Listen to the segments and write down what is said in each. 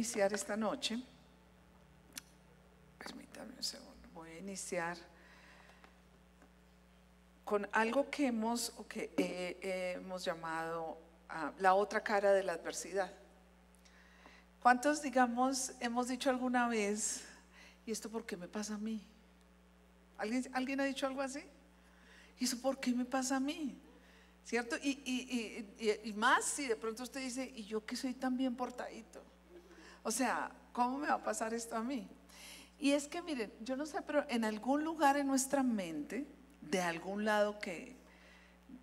iniciar esta noche, permítame un segundo, voy a iniciar con algo que hemos llamado la otra cara de la adversidad. ¿Cuántos, digamos, hemos dicho alguna vez, ¿y esto por qué me pasa a mí? ¿Alguien ha dicho algo así? ¿Y eso por qué me pasa a mí? ¿Cierto? Y más si de pronto usted dice, ¿y yo que soy tan bien portadito? O sea, ¿cómo me va a pasar esto a mí? Y es que miren, yo no sé, pero en algún lugar en nuestra mente, de algún lado que,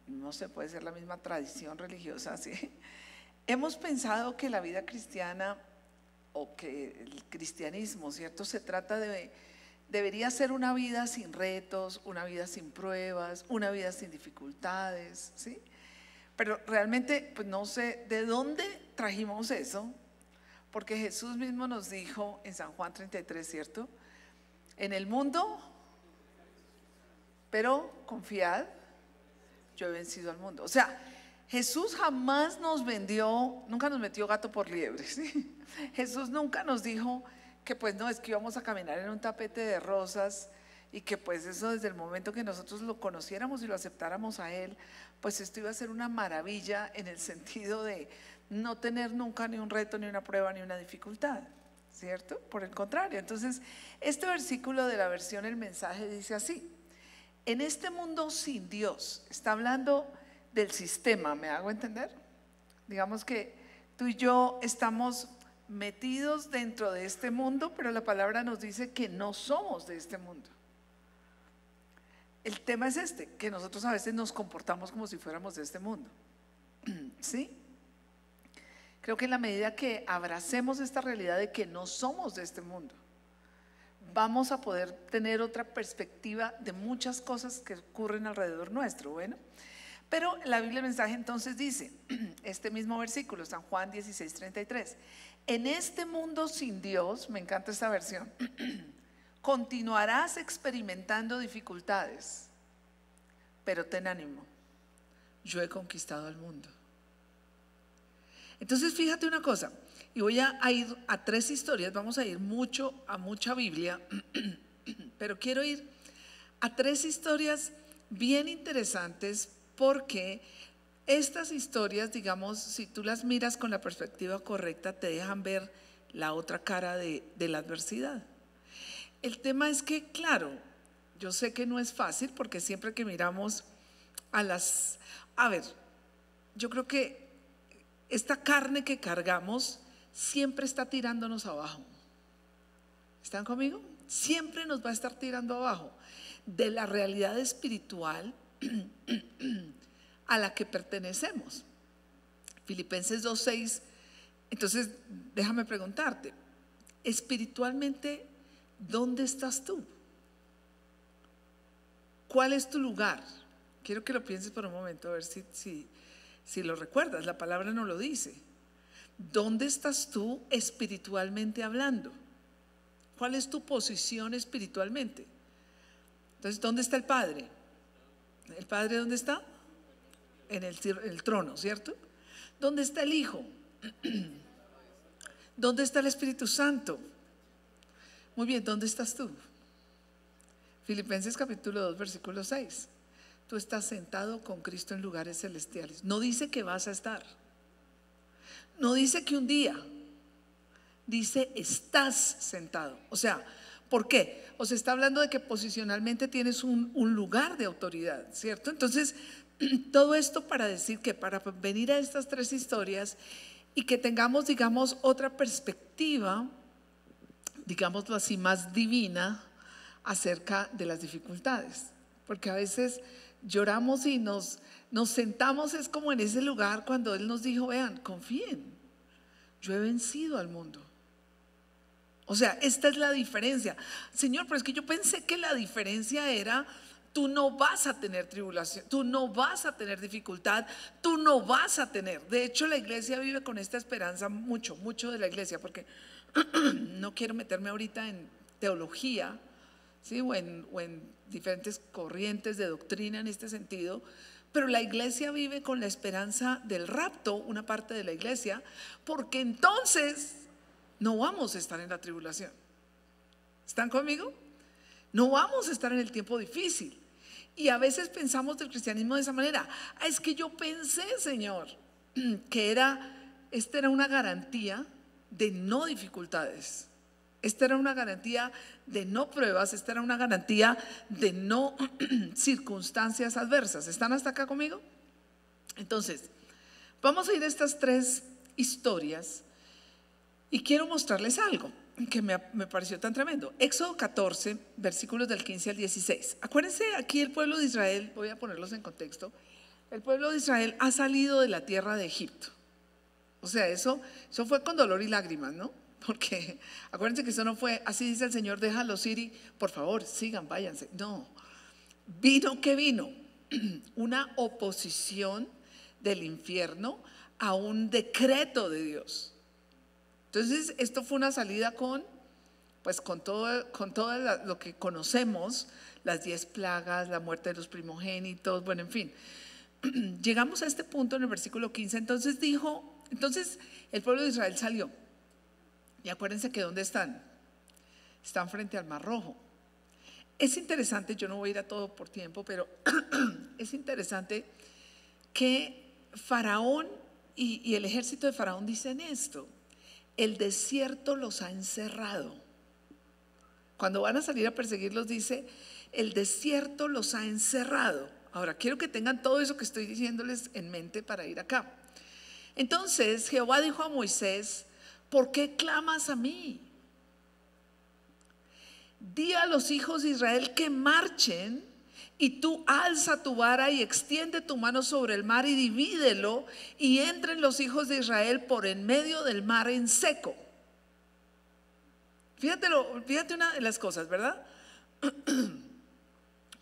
no sé, puede ser la misma tradición religiosa, ¿sí? Hemos pensado que la vida cristiana o que el cristianismo, ¿cierto? Se trata debería ser una vida sin retos, una vida sin pruebas, una vida sin dificultades, ¿sí? Pero realmente, pues no sé de dónde trajimos eso, porque Jesús mismo nos dijo en San Juan 33, ¿cierto? En el mundo, pero confiad, yo he vencido al mundo. O sea, Jesús jamás nos vendió, nunca nos metió gato por liebre, ¿sí? Jesús nunca nos dijo que pues no, es que íbamos a caminar en un tapete de rosas y que pues eso desde el momento que nosotros lo conociéramos y lo aceptáramos a Él, pues esto iba a ser una maravilla en el sentido de no tener nunca ni un reto, ni una prueba, ni una dificultad, ¿cierto? Por el contrario, entonces este versículo de la versión El Mensaje dice así: en este mundo sin Dios, está hablando del sistema, ¿me hago entender? Digamos que tú y yo estamos metidos dentro de este mundo, pero la palabra nos dice que no somos de este mundo. El tema es este, que nosotros a veces nos comportamos como si fuéramos de este mundo, ¿sí? Creo que en la medida que abracemos esta realidad de que no somos de este mundo, vamos a poder tener otra perspectiva de muchas cosas que ocurren alrededor nuestro. Bueno, pero la Biblia, el Mensaje, entonces dice, este mismo versículo, San Juan 16:33, en este mundo sin Dios, me encanta esta versión, continuarás experimentando dificultades, pero ten ánimo, yo he conquistado el mundo. Entonces fíjate una cosa, y voy a ir a 3 historias, vamos a ir a mucha Biblia, pero quiero ir a 3 historias bien interesantes, porque estas historias, digamos, si tú las miras con la perspectiva correcta, te dejan ver la otra cara de la adversidad. El tema es que, claro, yo sé que no es fácil, porque siempre que miramos yo creo que esta carne que cargamos siempre está tirándonos abajo. ¿Están conmigo? Siempre nos va a estar tirando abajo de la realidad espiritual a la que pertenecemos. Filipenses 2:6. Entonces déjame preguntarte, espiritualmente, ¿dónde estás tú? ¿Cuál es tu lugar? Quiero que lo pienses por un momento, a ver si lo recuerdas. La palabra nos lo dice. ¿Dónde estás tú espiritualmente hablando? ¿Cuál es tu posición espiritualmente? Entonces, ¿dónde está el Padre? ¿El Padre dónde está? En el trono, ¿cierto? ¿Dónde está el Hijo? ¿Dónde está el Espíritu Santo? Muy bien, ¿dónde estás tú? Filipenses capítulo 2, versículo 6. Tú estás sentado con Cristo en lugares celestiales. No dice que vas a estar. No dice que un día. Dice estás sentado. O sea, ¿por qué? O sea, está hablando de que posicionalmente tienes un lugar de autoridad, ¿cierto? Entonces, todo esto para decir que para venir a estas 3 historias y que tengamos, digamos, otra perspectiva, digámoslo así, más divina acerca de las dificultades. Porque a veces lloramos y nos sentamos, es como en ese lugar cuando Él nos dijo, vean, confíen, yo he vencido al mundo. O sea, esta es la diferencia. Señor, pero es que yo pensé que la diferencia era, tú no vas a tener tribulación, tú no vas a tener dificultad, tú no vas a tener. De hecho, la iglesia vive con esta esperanza, mucho de la iglesia, porque no quiero meterme ahorita en teología, ¿sí? o en diferentes corrientes de doctrina en este sentido, pero la iglesia vive con la esperanza del rapto, una parte de la iglesia, porque entonces No vamos a estar en la tribulación. ¿Están conmigo? No vamos a estar en el tiempo difícil. Y a veces pensamos del cristianismo de esa manera. Es que yo pensé, Señor, que esta era una garantía de no dificultades. Esta era una garantía de no pruebas. Esta era una garantía de no circunstancias adversas. ¿Están hasta acá conmigo? Entonces, vamos a ir a estas tres historias y quiero mostrarles algo que me pareció tan tremendo. Éxodo 14, versículos del 15 al 16. Acuérdense, aquí el pueblo de Israel, voy a ponerlos en contexto, el pueblo de Israel ha salido de la tierra de Egipto. O sea, eso fue con dolor y lágrimas, ¿no? Porque acuérdense que eso no fue, así dice el Señor, déjalos ir y por favor sigan, váyanse. No, vino una oposición del infierno a un decreto de Dios. Entonces esto fue una salida con todo lo que conocemos, las 10 plagas, la muerte de los primogénitos, bueno, en fin. Llegamos a este punto en el versículo 15. Entonces el pueblo de Israel salió. Y acuérdense que ¿dónde están? Están frente al Mar Rojo. Es interesante, yo no voy a ir a todo por tiempo, pero es interesante que Faraón y el ejército de Faraón dicen esto: el desierto los ha encerrado. Cuando van a salir a perseguirlos dice, el desierto los ha encerrado. Ahora quiero que tengan todo eso que estoy diciéndoles en mente para ir acá. Entonces Jehová dijo a Moisés: ¿por qué clamas a mí? Di a los hijos de Israel que marchen, y tú alza tu vara y extiende tu mano sobre el mar y divídelo, y entren los hijos de Israel por en medio del mar en seco. Fíjate una de las cosas, ¿verdad?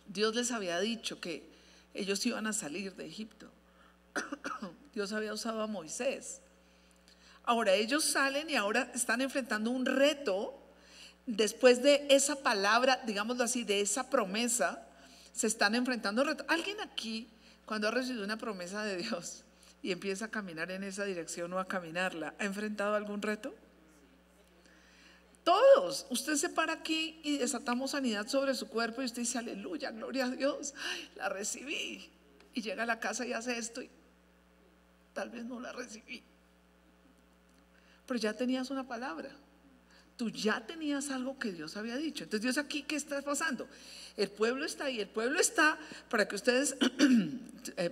Dios les había dicho que ellos iban a salir de Egipto. Dios había usado a Moisés. Ahora ellos salen y ahora están enfrentando un reto. Después de esa palabra, digámoslo así, de esa promesa, se están enfrentando retos. ¿Alguien aquí, cuando ha recibido una promesa de Dios y empieza a caminar en esa dirección o a caminarla, ha enfrentado algún reto? Todos. Usted se para aquí y desatamos sanidad sobre su cuerpo y usted dice: aleluya, gloria a Dios, ay, la recibí. Y llega a la casa y hace esto y tal vez no la recibí, pero ya tenías una palabra. Tú ya tenías algo que Dios había dicho. Entonces Dios aquí, ¿qué está pasando? El pueblo está ahí, el pueblo está, para que ustedes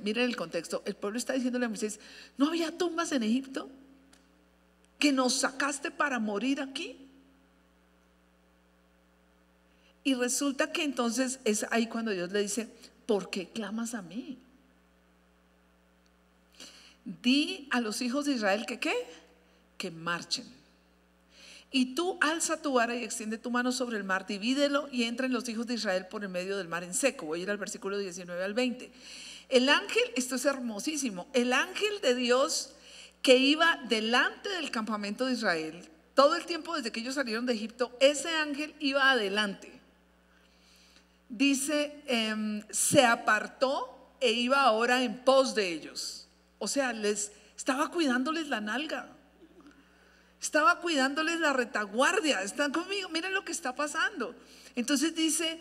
miren el contexto, el pueblo está diciéndole a Moisés: ¿no había tumbas en Egipto que nos sacaste para morir aquí? Y resulta que entonces es ahí cuando Dios le dice: ¿por qué clamas a mí? Di a los hijos de Israel que ¿qué? Que marchen. Y tú alza tu vara y extiende tu mano sobre el mar, divídelo y entren los hijos de Israel por el medio del mar en seco. Voy a ir al versículo 19 al 20. El ángel, esto es hermosísimo, el ángel de Dios que iba delante del campamento de Israel, todo el tiempo desde que ellos salieron de Egipto, ese ángel iba adelante. Dice, se apartó e iba ahora en pos de ellos. O sea, les estaba cuidándoles la nalga. Estaba cuidándoles la retaguardia. Están conmigo, miren lo que está pasando. Entonces dice: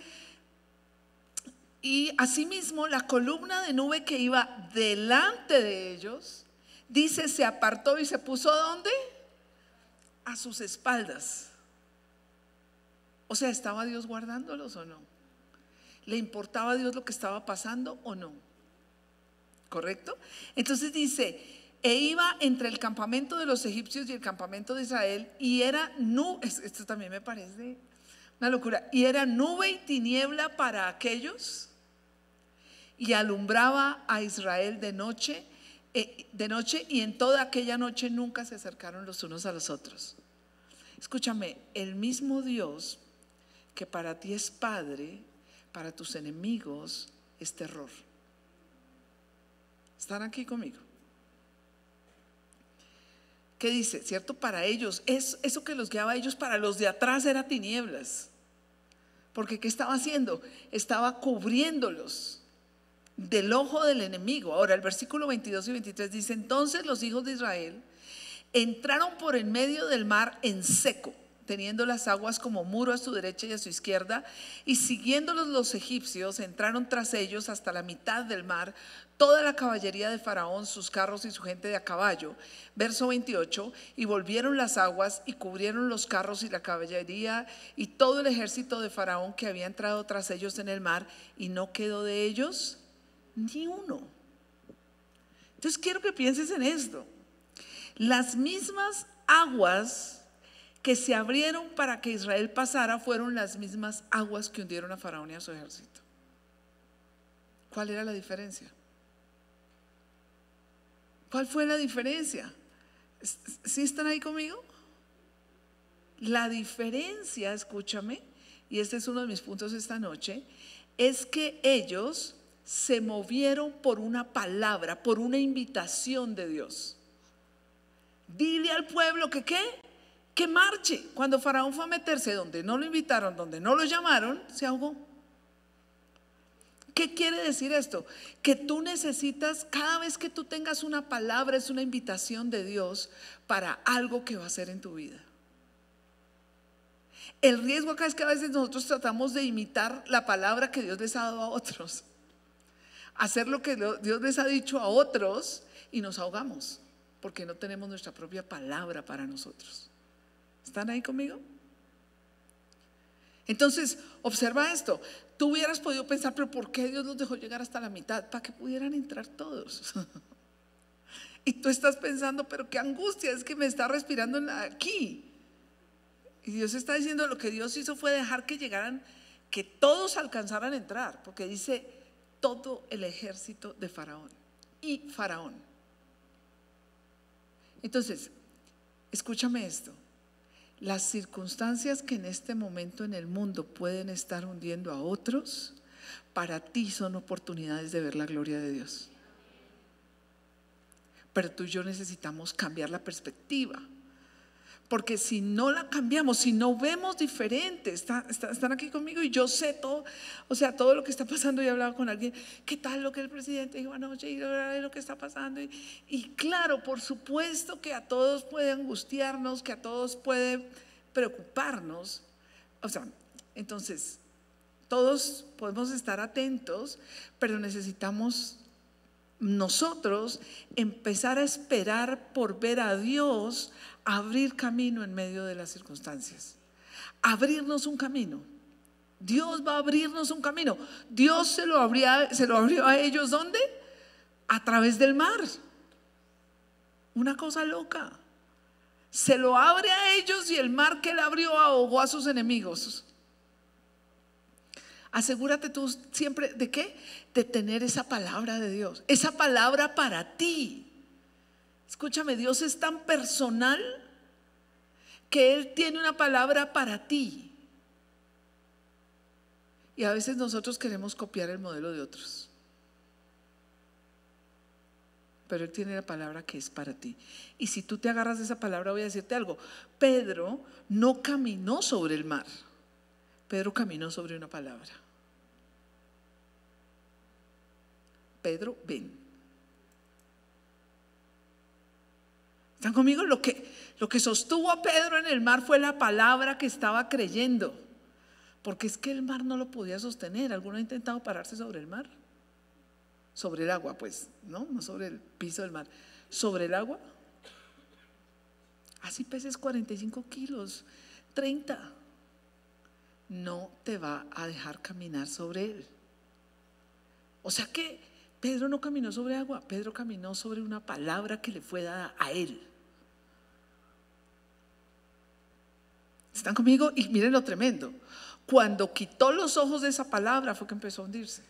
y asimismo la columna de nube que iba delante de ellos, dice, se apartó y se puso ¿a dónde? A sus espaldas. O sea, ¿estaba Dios guardándolos o no? ¿Le importaba a Dios lo que estaba pasando o no? ¿Correcto? Entonces dice: e iba entre el campamento de los egipcios y el campamento de Israel, y era nube, esto también me parece una locura, y era nube y tiniebla para aquellos, y alumbraba a Israel de noche, y en toda aquella noche nunca se acercaron los unos a los otros. Escúchame, el mismo Dios que para ti es Padre, para tus enemigos es terror. ¿Están aquí conmigo? ¿Qué dice? ¿Cierto? Para ellos, eso que los guiaba a ellos, para los de atrás era tinieblas. Porque ¿qué estaba haciendo? Estaba cubriéndolos del ojo del enemigo. Ahora el versículo 22 y 23 dice: entonces los hijos de Israel entraron por en medio del mar en seco, teniendo las aguas como muro a su derecha y a su izquierda, y siguiéndolos los egipcios, entraron tras ellos hasta la mitad del mar, toda la caballería de Faraón, sus carros y su gente de a caballo. Verso 28, y volvieron las aguas y cubrieron los carros y la caballería y todo el ejército de Faraón que había entrado tras ellos en el mar, y no quedó de ellos ni uno. Entonces quiero que pienses en esto. Las mismas aguas que se abrieron para que Israel pasara fueron las mismas aguas que hundieron a Faraón y a su ejército. ¿Cuál era la diferencia? ¿Cuál fue la diferencia? ¿Sí están ahí conmigo? La diferencia, escúchame, y este es uno de mis puntos esta noche, es que ellos se movieron por una palabra, por una invitación de Dios. Dile al pueblo que ¿qué? Que marche. Cuando Faraón fue a meterse donde no lo invitaron, donde no lo llamaron, se ahogó. ¿Qué quiere decir esto? Que tú necesitas, cada vez que tú tengas una palabra, es una invitación de Dios para algo que va a hacer en tu vida. El riesgo acá es que a veces nosotros tratamos de imitar la palabra que Dios les ha dado a otros, hacer lo que Dios les ha dicho a otros, y nos ahogamos porque no tenemos nuestra propia palabra para nosotros. ¿Están ahí conmigo? Entonces, observa esto. Tú hubieras podido pensar, pero ¿por qué Dios los dejó llegar hasta la mitad? Para que pudieran entrar todos. Y tú estás pensando, pero qué angustia, es que me está respirando aquí. Y Dios está diciendo, lo que Dios hizo fue dejar que llegaran, que todos alcanzaran a entrar, porque dice todo el ejército de Faraón y Faraón. Entonces, escúchame esto. Las circunstancias que en este momento en el mundo pueden estar hundiendo a otros, para ti son oportunidades de ver la gloria de Dios. Pero tú y yo necesitamos cambiar la perspectiva, porque si no la cambiamos, si no vemos diferente, están aquí conmigo, y yo sé todo, o sea, todo lo que está pasando. Y he hablado con alguien, ¿qué tal lo que el presidente dijo anoche? Y lo que está pasando. Y claro, por supuesto que a todos puede angustiarnos, que a todos puede preocuparnos. O sea, entonces, todos podemos estar atentos, pero necesitamos nosotros empezar a esperar por ver a Dios abrir camino en medio de las circunstancias, abrirnos un camino. Dios va a abrirnos un camino. Dios se lo abrió a ellos, ¿dónde? A través del mar. Una cosa loca. Se lo abre a ellos, y el mar que le abrió ahogó a sus enemigos. Asegúrate tú siempre de ¿qué? De tener esa palabra de Dios, esa palabra para ti. Escúchame, Dios es tan personal que Él tiene una palabra para ti. Y a veces nosotros queremos copiar el modelo de otros, pero Él tiene la palabra que es para ti. Y si tú te agarras de esa palabra, voy a decirte algo. Pedro no caminó sobre el mar, Pedro caminó sobre una palabra. Pedro, ven. ¿Están conmigo? Lo que sostuvo a Pedro en el mar fue la palabra que estaba creyendo, porque es que el mar no lo podía sostener. ¿Alguno ha intentado pararse sobre el mar? Sobre el agua, pues, no sobre el piso del mar, sobre el agua. Así peses 45 kilos, 30, no te va a dejar caminar sobre él. O sea que Pedro no caminó sobre agua, Pedro caminó sobre una palabra que le fue dada a él. ¿Están conmigo? Y miren lo tremendo. Cuando quitó los ojos de esa palabra fue que empezó a hundirse.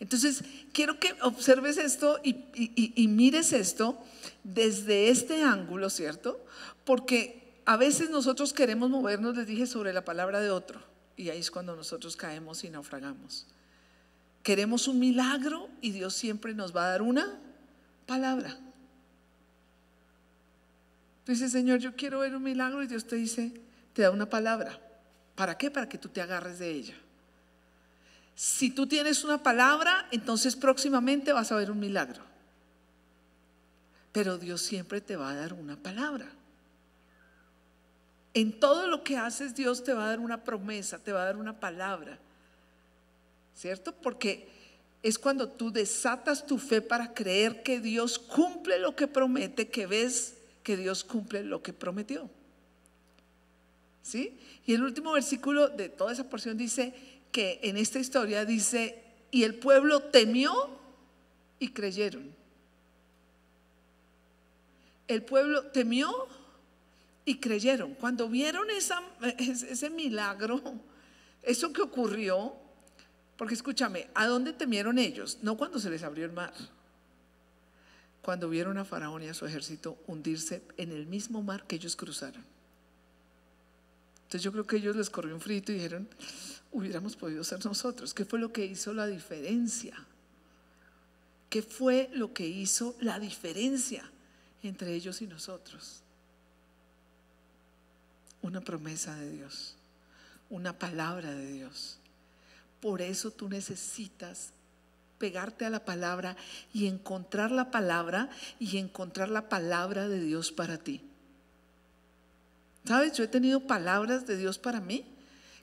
Entonces, quiero que observes esto y mires esto desde este ángulo, ¿cierto? Porque a veces nosotros queremos movernos, les dije, sobre la palabra de otro, y ahí es cuando nosotros caemos y naufragamos. Queremos un milagro y Dios siempre nos va a dar una palabra. Tú dices, Señor, yo quiero ver un milagro, y Dios te dice, te da una palabra. ¿Para qué? Para que tú te agarres de ella. Si tú tienes una palabra, entonces próximamente vas a ver un milagro. Pero Dios siempre te va a dar una palabra. En todo lo que haces, Dios te va a dar una promesa, te va a dar una palabra, ¿cierto? Porque es cuando tú desatas tu fe para creer que Dios cumple lo que promete, que ves que Dios cumple lo que prometió. ¿Sí? Y el último versículo de toda esa porción dice que en esta historia dice, y el pueblo temió y creyeron. El pueblo temió y creyeron. Cuando vieron ese milagro, eso que ocurrió, porque escúchame, ¿a dónde temieron ellos? No cuando se les abrió el mar, cuando vieron a Faraón y a su ejército hundirse en el mismo mar que ellos cruzaron. Entonces yo creo que ellos les corrió un frito y dijeron, hubiéramos podido ser nosotros. ¿Qué fue lo que hizo la diferencia? ¿Qué fue lo que hizo la diferencia entre ellos y nosotros? Una promesa de Dios, una palabra de Dios. Por eso tú necesitas pegarte a la palabra y encontrar la palabra de Dios para ti. ¿Sabes? Yo he tenido palabras de Dios para mí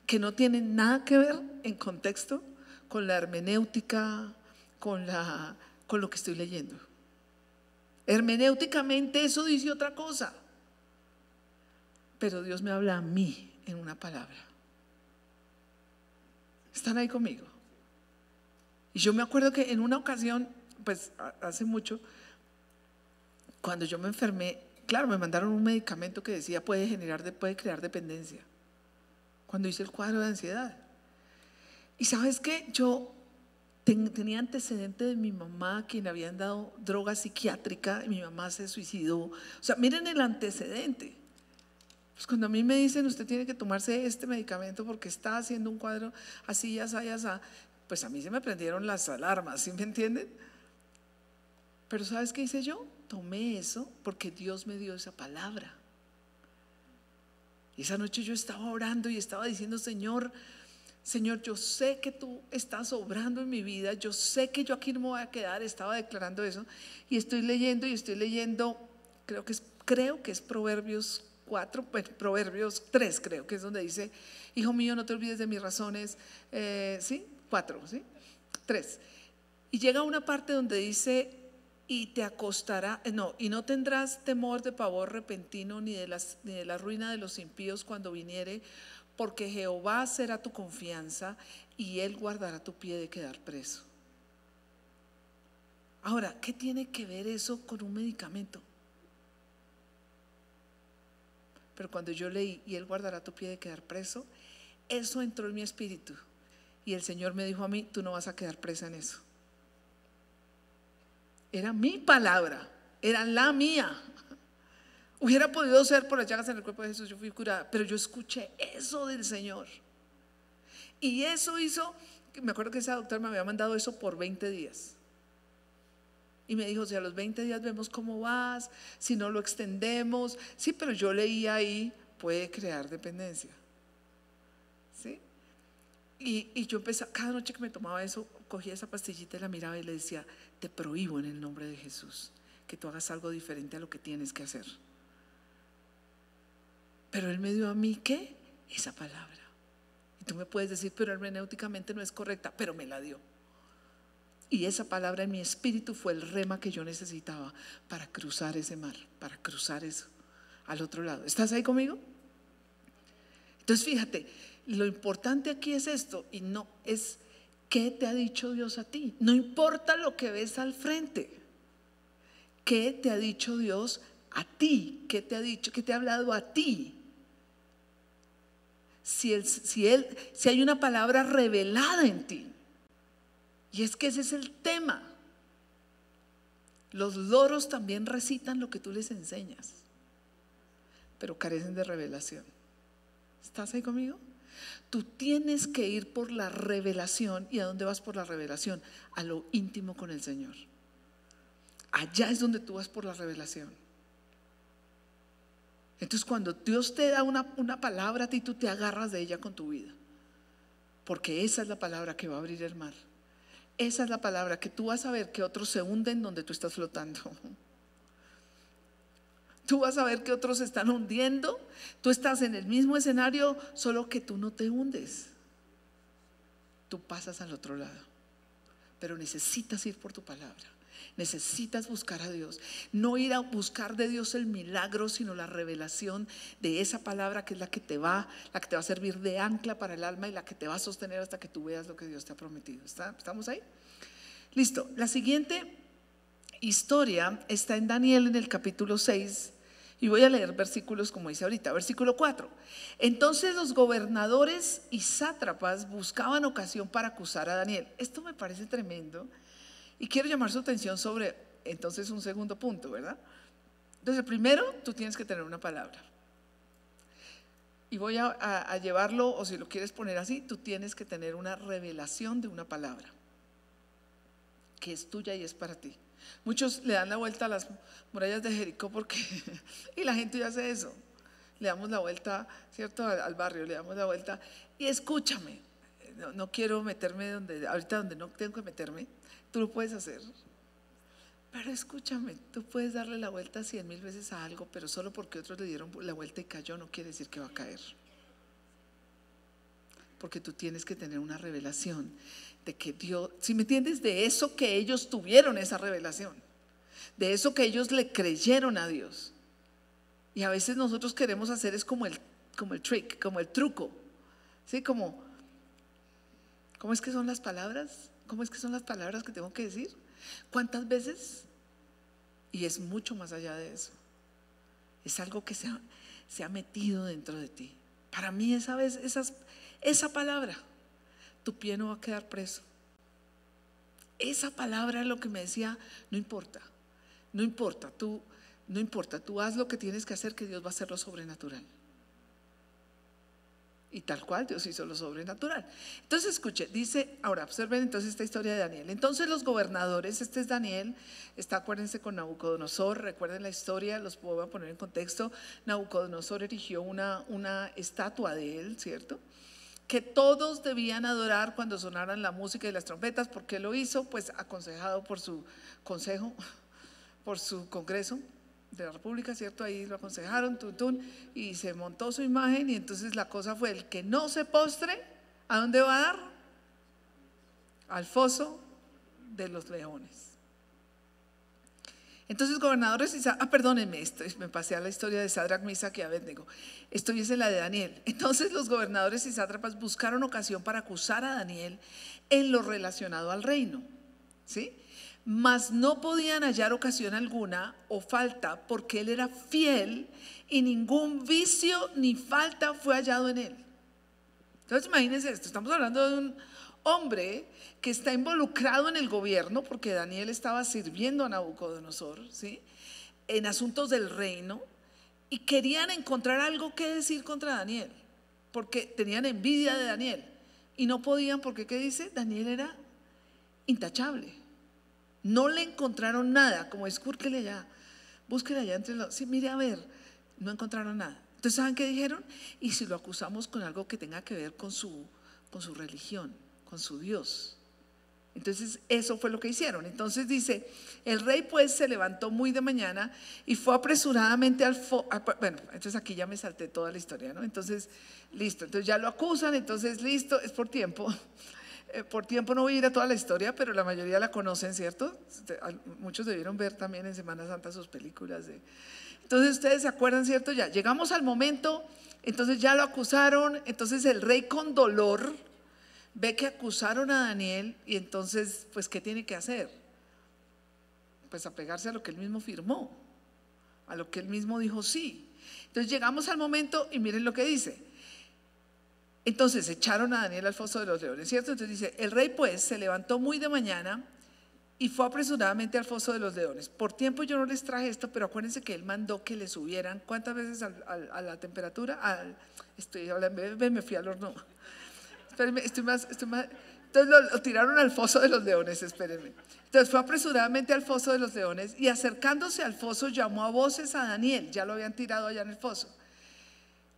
que no tienen nada que ver en contexto con la hermenéutica, con lo que estoy leyendo. Hermenéuticamente eso dice otra cosa, pero Dios me habla a mí en una palabra. ¿Están ahí conmigo? Y yo me acuerdo que en una ocasión, pues hace mucho, cuando yo me enfermé, claro, me mandaron un medicamento que decía puede crear dependencia, cuando hice el cuadro de ansiedad. Y ¿sabes qué? Yo tenía antecedente de mi mamá, quien le habían dado droga psiquiátrica, y mi mamá se suicidó. O sea, miren el antecedente. Pues cuando a mí me dicen usted tiene que tomarse este medicamento porque está haciendo un cuadro así, así, así, pues a mí se me prendieron las alarmas, ¿sí me entienden? Pero ¿sabes qué hice yo? Tomé eso porque Dios me dio esa palabra. Y esa noche yo estaba orando y estaba diciendo, Señor, yo sé que tú estás obrando en mi vida, yo sé que yo aquí no me voy a quedar, estaba declarando eso y estoy leyendo, creo que es Proverbios 4, Proverbios 3 creo que es donde dice, hijo mío, no te olvides de mis razones, ¿sí? 4, ¿sí? 3. Y llega una parte donde dice, y te acostará, y no tendrás temor de pavor repentino ni de la ruina de los impíos cuando viniere, porque Jehová será tu confianza y Él guardará tu pie de quedar preso. Ahora, ¿qué tiene que ver eso con un medicamento? Pero cuando yo leí, y Él guardará tu pie de quedar preso, eso entró en mi espíritu. Y el Señor me dijo a mí, tú no vas a quedar presa en eso. Era mi palabra, era la mía. Hubiera podido ser por las llagas en el cuerpo de Jesús, yo fui curada, pero yo escuché eso del Señor. Y eso hizo, me acuerdo que esa doctora me había mandado eso por 20 días. Y me dijo, si a los 20 días vemos cómo vas, si no lo extendemos. Sí, pero yo leía ahí, puede crear dependencia. ¿Sí? Y yo empecé, cada noche que me tomaba eso, cogía esa pastillita y la miraba y le decía, te prohíbo en el nombre de Jesús que tú hagas algo diferente a lo que tienes que hacer. Pero Él me dio a mí, ¿qué? Esa palabra. Y tú me puedes decir, pero hermenéuticamente no es correcta, pero me la dio. Y esa palabra en mi espíritu fue el rema que yo necesitaba para cruzar ese mar, para cruzar eso al otro lado. ¿Estás ahí conmigo? Entonces fíjate, lo importante aquí es esto, y no es qué te ha dicho Dios a ti. No importa lo que ves al frente. ¿Qué te ha dicho Dios a ti? ¿Qué te ha dicho? ¿Qué te ha hablado a ti? Si hay una palabra revelada en ti. Y es que ese es el tema. Los loros también recitan lo que tú les enseñas, pero carecen de revelación. ¿Estás ahí conmigo? Tú tienes que ir por la revelación. ¿Y a dónde vas por la revelación? A lo íntimo con el Señor. Allá es donde tú vas por la revelación. Entonces cuando Dios te da una palabra a ti, tú te agarras de ella con tu vida, porque esa es la palabra que va a abrir el mar. Esa es la palabra que tú vas a ver que otros se hunden donde tú estás flotando. tú vas a ver que otros se están hundiendo, tú estás en el mismo escenario, solo que tú no te hundes, tú pasas al otro lado. Pero necesitas ir por tu palabra, necesitas buscar a Dios, no ir a buscar de Dios el milagro, sino la revelación de esa palabra, que es la que te va a servir de ancla para el alma y la que te va a sostener hasta que tú veas lo que Dios te ha prometido. ¿Estamos ahí? Listo. La siguiente historia está en Daniel, en el capítulo 6, y voy a leer versículos como dice ahorita. Versículo 4: entonces los gobernadores y sátrapas buscaban ocasión para acusar a Daniel. Esto me parece tremendo y quiero llamar su atención sobre entonces un segundo punto, ¿verdad? Entonces, primero, tú tienes que tener una palabra, y voy a llevarlo, o si lo quieres poner así, tú tienes que tener una revelación de una palabra que es tuya y es para ti. Muchos le dan la vuelta a las murallas de Jericó porque y la gente ya hace eso, le damos la vuelta, ¿cierto?, al barrio, le damos la vuelta. Y escúchame, no quiero meterme ahorita donde no tengo que meterme. Tú lo puedes hacer, pero escúchame, tú puedes darle la vuelta 100,000 veces a algo, pero solo porque otros le dieron la vuelta y cayó no quiere decir que va a caer. Porque tú tienes que tener una revelación de que Dios, si me entiendes, de eso que ellos tuvieron esa revelación, de eso que ellos le creyeron a Dios. Y a veces nosotros queremos hacer es como el trick, como el truco, ¿sí? ¿Cómo es que son las palabras? ¿Cómo es que son las palabras que tengo que decir? ¿Cuántas veces? Y es mucho más allá de eso. Es algo que se ha metido dentro de ti. Para mí esa palabra, tu pie no va a quedar preso. Esa palabra es lo que me decía, no importa, tú haz lo que tienes que hacer, que Dios va a hacer lo sobrenatural. Y tal cual Dios hizo lo sobrenatural. Entonces escuche, dice, ahora observen entonces esta historia de Daniel. Entonces los gobernadores, este es Daniel, acuérdense con Nabucodonosor, recuerden la historia, los voy a poner en contexto. Nabucodonosor erigió una estatua de él, ¿cierto?, que todos debían adorar cuando sonaran la música y las trompetas. ¿Por qué lo hizo? Pues aconsejado por su consejo, por su congreso de la República, ¿cierto? Ahí lo aconsejaron, y se montó su imagen, y entonces la cosa fue: el que no se postre, ¿a dónde va a dar? Al foso de los leones. Entonces gobernadores, perdónenme, me pasé a la historia de Sadrac, Mesach y Abednego. Esto es en la de Daniel. Entonces los gobernadores y sátrapas buscaron ocasión para acusar a Daniel en lo relacionado al reino, ¿sí? Mas no podían hallar ocasión alguna o falta, porque él era fiel y ningún vicio ni falta fue hallado en él. Entonces imagínense esto, estamos hablando de un hombre que está involucrado en el gobierno, porque Daniel estaba sirviendo a Nabucodonosor, ¿sí?, en asuntos del reino, y querían encontrar algo que decir contra Daniel, porque tenían envidia de Daniel y no podían, porque ¿qué dice? Daniel era intachable. No le encontraron nada, como es, búsquele allá entre los, sí, mire a ver, no encontraron nada. Entonces, ¿saben qué dijeron? Y si lo acusamos con algo que tenga que ver con su religión, con su Dios. Entonces eso fue lo que hicieron. Entonces dice, el rey pues se levantó muy de mañana y fue apresuradamente bueno, entonces aquí ya me salté toda la historia, ¿no? Entonces, listo, entonces ya lo acusan, entonces listo, es por tiempo. Por tiempo no voy a ir a toda la historia, pero la mayoría la conocen, ¿cierto? Muchos debieron ver también en Semana Santa sus películas. Entonces ustedes se acuerdan, ¿cierto? Ya llegamos al momento, entonces ya lo acusaron, entonces el rey con dolor ve que acusaron a Daniel, y entonces, pues, ¿qué tiene que hacer? Pues apegarse a lo que él mismo firmó, a lo que él mismo dijo sí. Entonces llegamos al momento y miren lo que dice. Entonces echaron a Daniel al foso de los leones, ¿cierto? Entonces dice, el rey pues se levantó muy de mañana y fue apresuradamente al foso de los leones. Por tiempo yo no les traje esto, pero acuérdense que él mandó que le subieran, ¿cuántas veces a la temperatura? Me fui al horno. Espérenme, estoy más. Entonces lo tiraron al foso de los leones, espérenme. Entonces fue apresuradamente al foso de los leones, y acercándose al foso llamó a voces a Daniel, ya lo habían tirado allá en el foso,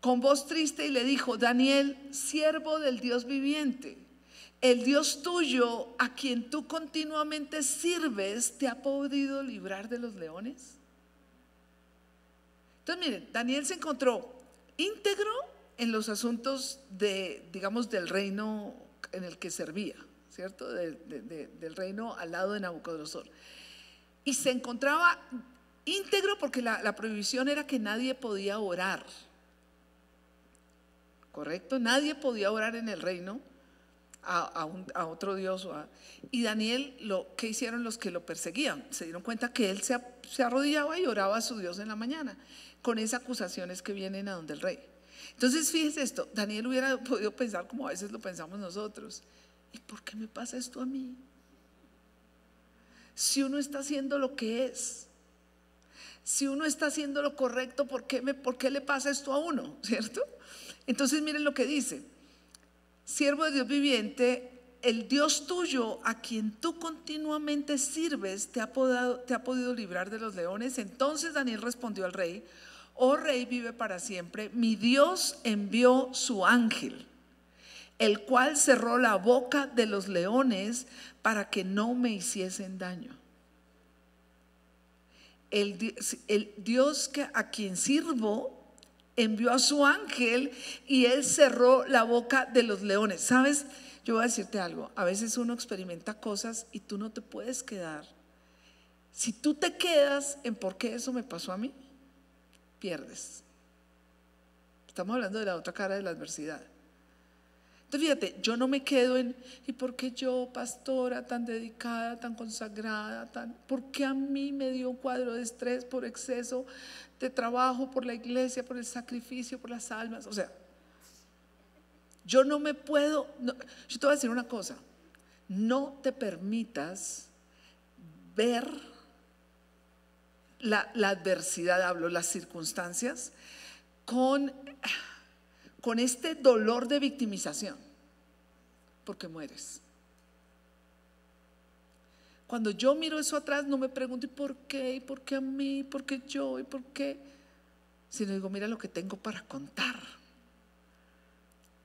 con voz triste, y le dijo: Daniel, siervo del Dios viviente, el Dios tuyo, a quien tú continuamente sirves, ¿te ha podido librar de los leones? Entonces, miren, Daniel se encontró íntegro en los asuntos digamos, del reino en el que servía, ¿cierto? Del reino al lado de Nabucodonosor. Y se encontraba íntegro porque la prohibición era que nadie podía orar, ¿correcto? Nadie podía orar en el reino a otro Dios. Y Daniel, ¿qué hicieron los que lo perseguían? Se dieron cuenta que él se arrodillaba y oraba a su Dios en la mañana, con esas acusaciones que vienen a donde el rey. Entonces, fíjese esto, Daniel hubiera podido pensar como a veces lo pensamos nosotros: ¿y por qué me pasa esto a mí? Si uno está haciendo lo que es, si uno está haciendo lo correcto, ¿por qué le pasa esto a uno? ¿Cierto? Entonces miren lo que dice: siervo de Dios viviente, el Dios tuyo, a quien tú continuamente sirves, te ha podido librar de los leones. Entonces Daniel respondió al rey: oh rey, vive para siempre, mi Dios envió su ángel, el cual cerró la boca de los leones para que no me hiciesen daño. El Dios a quien sirvo envió a su ángel y él cerró la boca de los leones. ¿Sabes? Yo voy a decirte algo: a veces uno experimenta cosas y tú no te puedes quedar. Si tú te quedas en ¿por qué eso me pasó a mí?, pierdes. Estamos hablando de la otra cara de la adversidad. Entonces fíjate, yo no me quedo en ¿y por qué yo, pastora, tan dedicada, tan consagrada, por qué a mí me dio un cuadro de estrés por exceso de trabajo, por la iglesia, por el sacrificio, por las almas? O sea, yo no me puedo, yo te voy a decir una cosa: no te permitas ver la adversidad, hablo, las circunstancias, con este dolor de victimización, porque mueres. Cuando yo miro eso atrás, no me pregunto ¿y por qué? ¿Y por qué a mí? ¿Y por qué yo? ¿Y por qué? Sino digo: mira lo que tengo para contar.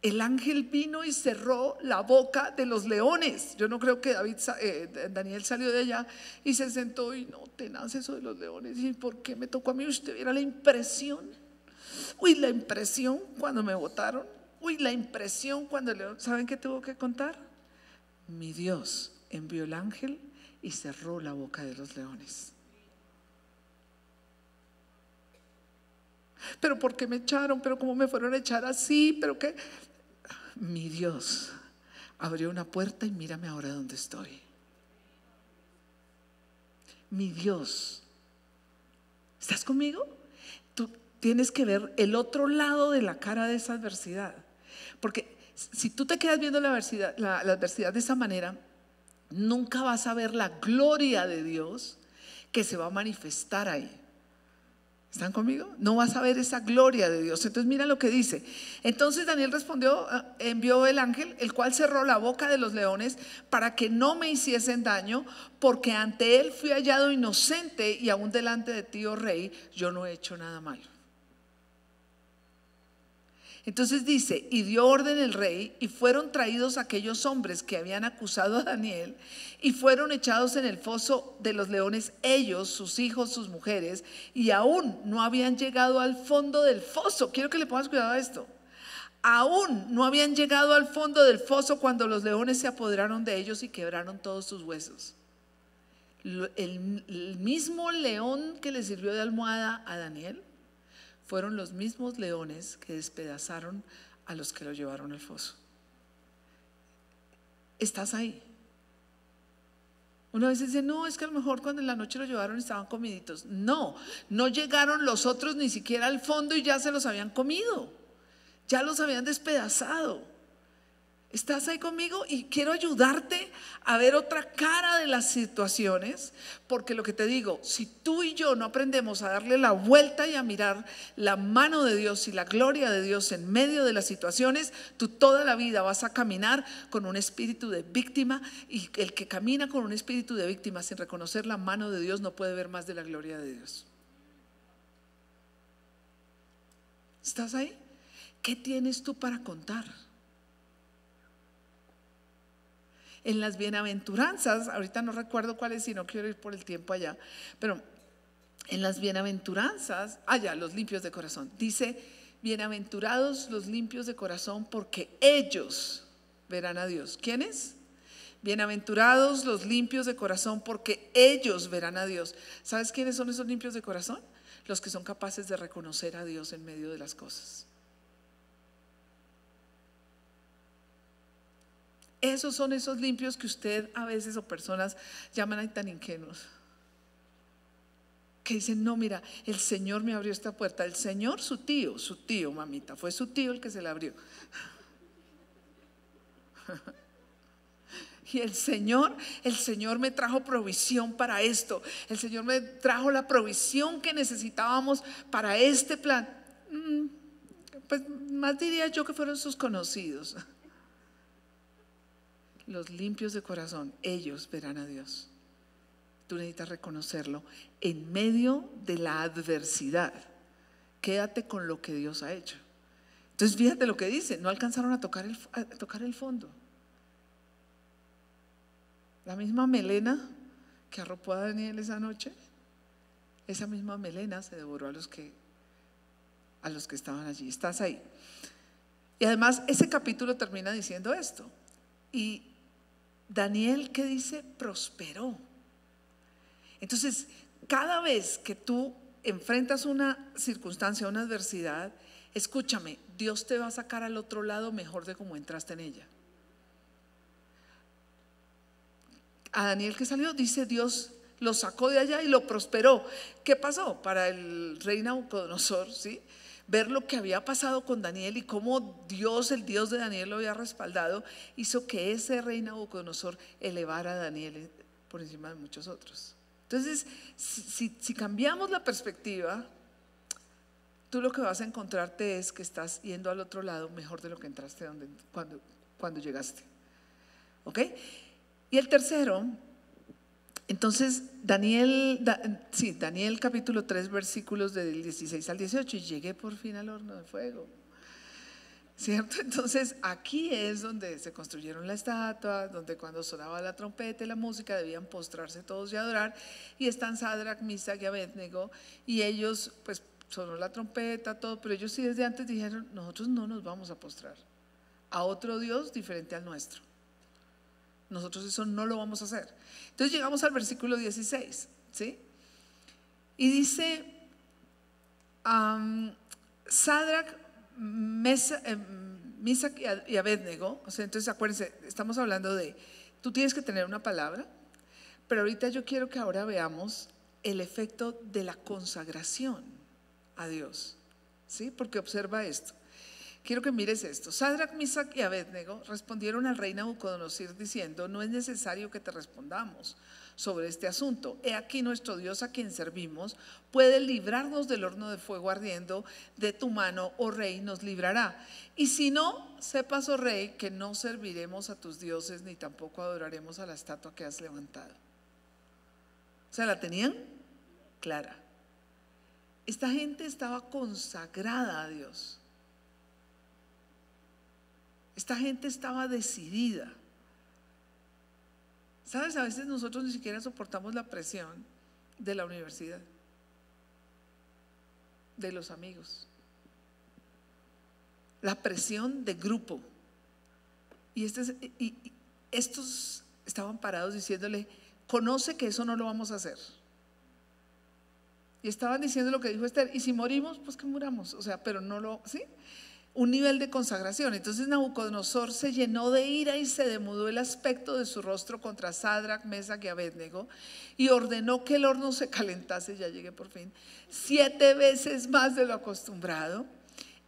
El ángel vino y cerró la boca de los leones. Yo no creo que Daniel salió de allá y se sentó y no, tenaz eso de los leones, ¿y por qué me tocó a mí? Usted viera la impresión. Uy, la impresión cuando me votaron. Uy, la impresión cuando ¿saben qué tuvo que contar? Mi Dios envió el ángel y cerró la boca de los leones. Pero ¿por qué me echaron? Pero ¿cómo me fueron a echar así? Pero qué. Mi Dios abrió una puerta y mírame ahora donde estoy. Mi Dios. ¿Estás conmigo? Tú tienes que ver el otro lado de la cara de esa adversidad, porque si tú te quedas viendo la adversidad de esa manera, nunca vas a ver la gloria de Dios que se va a manifestar ahí. ¿Están conmigo? No vas a ver esa gloria de Dios. Entonces mira lo que dice: entonces Daniel respondió, envió el ángel, el cual cerró la boca de los leones para que no me hiciesen daño, porque ante él fui hallado inocente, y aún delante de ti, oh rey, yo no he hecho nada malo. Entonces dice: y dio orden el rey, y fueron traídos aquellos hombres que habían acusado a Daniel, y fueron echados en el foso de los leones, ellos, sus hijos, sus mujeres, y aún no habían llegado al fondo del foso. Quiero que le pongas cuidado a esto: aún no habían llegado al fondo del foso cuando los leones se apoderaron de ellos y quebraron todos sus huesos. El mismo león que le sirvió de almohada a Daniel fueron los mismos leones que despedazaron a los que lo llevaron al foso. ¿Estás ahí? Una vez dice: no, es que a lo mejor cuando en la noche lo llevaron estaban comiditos. No, no llegaron los otros ni siquiera al fondo y ya se los habían comido, ya los habían despedazado. ¿Estás ahí conmigo? Y quiero ayudarte a ver otra cara de las situaciones, porque lo que te digo, si tú y yo no aprendemos a darle la vuelta y a mirar la mano de Dios y la gloria de Dios en medio de las situaciones, tú toda la vida vas a caminar con un espíritu de víctima, y el que camina con un espíritu de víctima sin reconocer la mano de Dios no puede ver más de la gloria de Dios. ¿Estás ahí? ¿Qué tienes tú para contar? En las bienaventuranzas, ahorita no recuerdo cuáles, si no quiero ir por el tiempo allá, pero En las bienaventuranzas, ya, los limpios de corazón. Dice, bienaventurados los limpios de corazón porque ellos verán a Dios. ¿Quiénes? Bienaventurados los limpios de corazón porque ellos verán a Dios. ¿Sabes quiénes son esos limpios de corazón? Los que son capaces de reconocer a Dios en medio de las cosas. Esos son esos limpios que usted a veces o personas llaman ahí tan ingenuos. Que dicen, no, mira, el Señor me abrió esta puerta. El Señor, su tío, mamita, fue su tío el que se la abrió. Y el Señor me trajo provisión para esto. El Señor me trajo la provisión que necesitábamos para este plan. Pues más diría yo que fueron sus conocidos. Los limpios de corazón, ellos verán a Dios. Tú necesitas reconocerlo en medio de la adversidad. Quédate con lo que Dios ha hecho. Entonces fíjate lo que dice, no alcanzaron a tocar el fondo. La misma melena que arropó a Daniel esa noche, esa misma melena se devoró a los que estaban allí. Estás ahí. Y además ese capítulo termina diciendo esto. Y Daniel, ¿qué dice? Prosperó. Entonces, cada vez que tú enfrentas una circunstancia, una adversidad, escúchame, Dios te va a sacar al otro lado mejor de como entraste en ella. A Daniel que salió, dice Dios lo sacó de allá y lo prosperó. ¿Qué pasó? Para el rey Nabucodonosor, ¿sí? Ver lo que había pasado con Daniel y cómo Dios, el Dios de Daniel, lo había respaldado, hizo que ese rey Nabucodonosor elevara a Daniel por encima de muchos otros. Entonces, si cambiamos la perspectiva, tú lo que vas a encontrarte es que estás yendo al otro lado mejor de lo que entraste cuando llegaste. ¿Ok? Y el tercero, entonces Daniel capítulo 3 versículos del 16 al 18, y llegué por fin al horno de fuego, ¿cierto? Entonces aquí es donde se construyeron la estatua, donde cuando sonaba la trompeta y la música debían postrarse todos y adorar, y están Sadrach, Misach y Abednego, y ellos pues sonó la trompeta, todo, pero ellos sí desde antes dijeron, nosotros no nos vamos a postrar a otro Dios diferente al nuestro. Nosotros eso no lo vamos a hacer. Entonces llegamos al versículo 16, ¿sí? Y dice, Sadrach, Misach y Abednego, o sea, entonces acuérdense, estamos hablando de, tú tienes que tener una palabra, pero ahorita yo quiero que ahora veamos el efecto de la consagración a Dios, ¿sí? Porque observa esto. Quiero que mires esto. Sadrach, Misach y Abednego respondieron al rey Nabucodonosor diciendo, no es necesario que te respondamos sobre este asunto. He aquí nuestro Dios a quien servimos puede librarnos del horno de fuego ardiendo, de tu mano, oh rey, nos librará. Y si no, sepas, oh rey, que no serviremos a tus dioses ni tampoco adoraremos a la estatua que has levantado. O sea, la tenían clara. Esta gente estaba consagrada a Dios. Esta gente estaba decidida. ¿Sabes? A veces nosotros ni siquiera soportamos la presión de la universidad, de los amigos, la presión de grupo. Y estos estaban parados diciéndole, conoce que eso no lo vamos a hacer. Y estaban diciendo lo que dijo Esther, y si morimos, pues que muramos. O sea, pero no lo, ¿sí? Un nivel de consagración. Entonces Nabucodonosor se llenó de ira y se demudó el aspecto de su rostro contra Sadrach, Mesach y Abednego y ordenó que el horno se calentase, ya llegué por fin, 7 veces más de lo acostumbrado,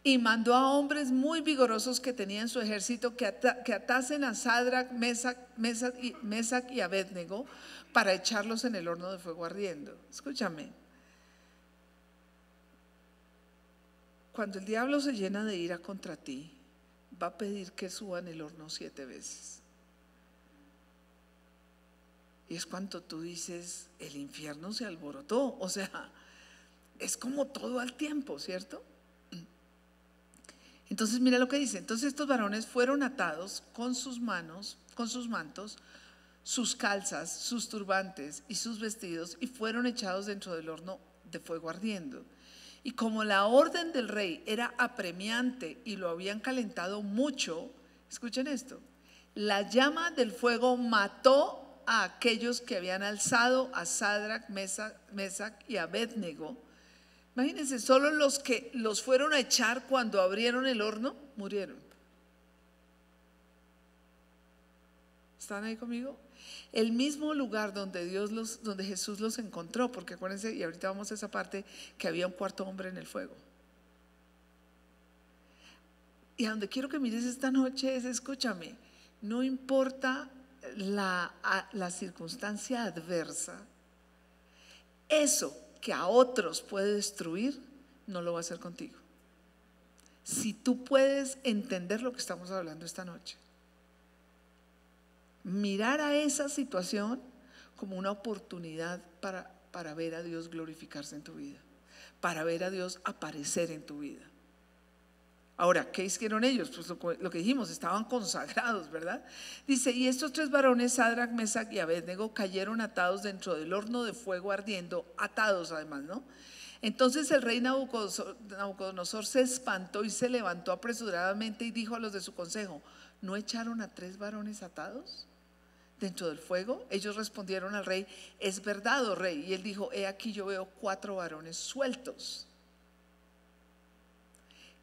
y mandó a hombres muy vigorosos que tenían su ejército que atasen a Sadrach, Mesach y Abednego para echarlos en el horno de fuego ardiendo. Escúchame. Cuando el diablo se llena de ira contra ti, va a pedir que suban el horno 7 veces. Y es cuando tú dices, el infierno se alborotó. O sea, es como todo al tiempo, ¿cierto? Entonces mira lo que dice. Entonces estos varones fueron atados con sus manos, con sus mantos, sus calzas, sus turbantes y sus vestidos, y fueron echados dentro del horno de fuego ardiendo. Y como la orden del rey era apremiante y lo habían calentado mucho, escuchen esto, la llama del fuego mató a aquellos que habían alzado a Sadrach, Mesach y Abednego. Imagínense, solo los que los fueron a echar cuando abrieron el horno murieron. ¿Están ahí conmigo? El mismo lugar donde donde Jesús los encontró, porque acuérdense, y ahorita vamos a esa parte, que había un cuarto hombre en el fuego. Y a donde quiero que mires esta noche es, escúchame, no importa la circunstancia adversa, eso que a otros puede destruir, no lo va a hacer contigo. Si tú puedes entender lo que estamos hablando esta noche, mirar a esa situación como una oportunidad para ver a Dios glorificarse en tu vida, para ver a Dios aparecer en tu vida. Ahora, ¿qué hicieron ellos? Pues lo que dijimos, estaban consagrados, ¿verdad? Dice, y estos tres varones, Sadrach, Mesach y Abednego, cayeron atados dentro del horno de fuego ardiendo, atados además, ¿no? Entonces el rey Nabucodonosor se espantó y se levantó apresuradamente y dijo a los de su consejo, ¿no echaron a tres varones atados dentro del fuego? Ellos respondieron al rey, es verdad, oh rey. Y él dijo, he aquí yo veo 4 varones sueltos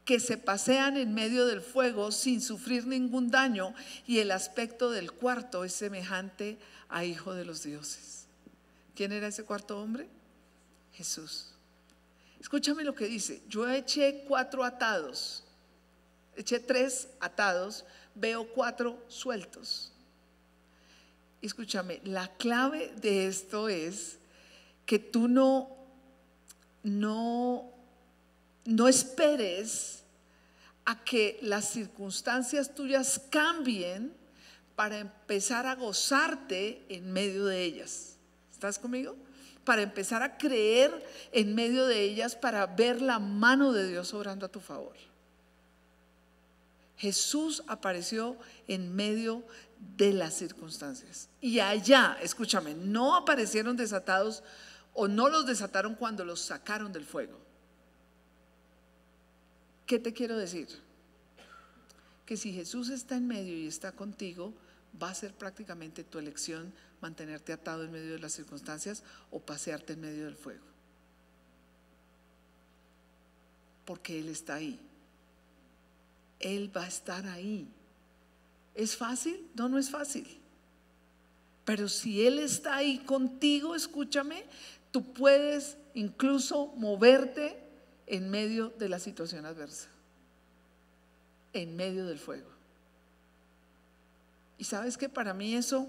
que se pasean en medio del fuego sin sufrir ningún daño, y el aspecto del cuarto es semejante a hijo de los dioses. ¿Quién era ese cuarto hombre? Jesús. Escúchame lo que dice, yo eché 4 atados, eché 3 atados, veo 4 sueltos. Escúchame, la clave de esto es que tú no esperes a que las circunstancias tuyas cambien para empezar a gozarte en medio de ellas. ¿Estás conmigo? Para empezar a creer en medio de ellas, para ver la mano de Dios obrando a tu favor. Jesús apareció en medio de las circunstancias. Y allá, escúchame, no aparecieron desatados o no los desataron cuando los sacaron del fuego. ¿Qué te quiero decir? Que si Jesús está en medio y está contigo, va a ser prácticamente tu elección mantenerte atado en medio de las circunstancias o pasearte en medio del fuego. Porque Él está ahí. Él va a estar ahí. ¿Es fácil? No, no es fácil. Pero si Él está ahí contigo, escúchame, tú puedes incluso moverte en medio de la situación adversa, en medio del fuego. Y sabes que para mí eso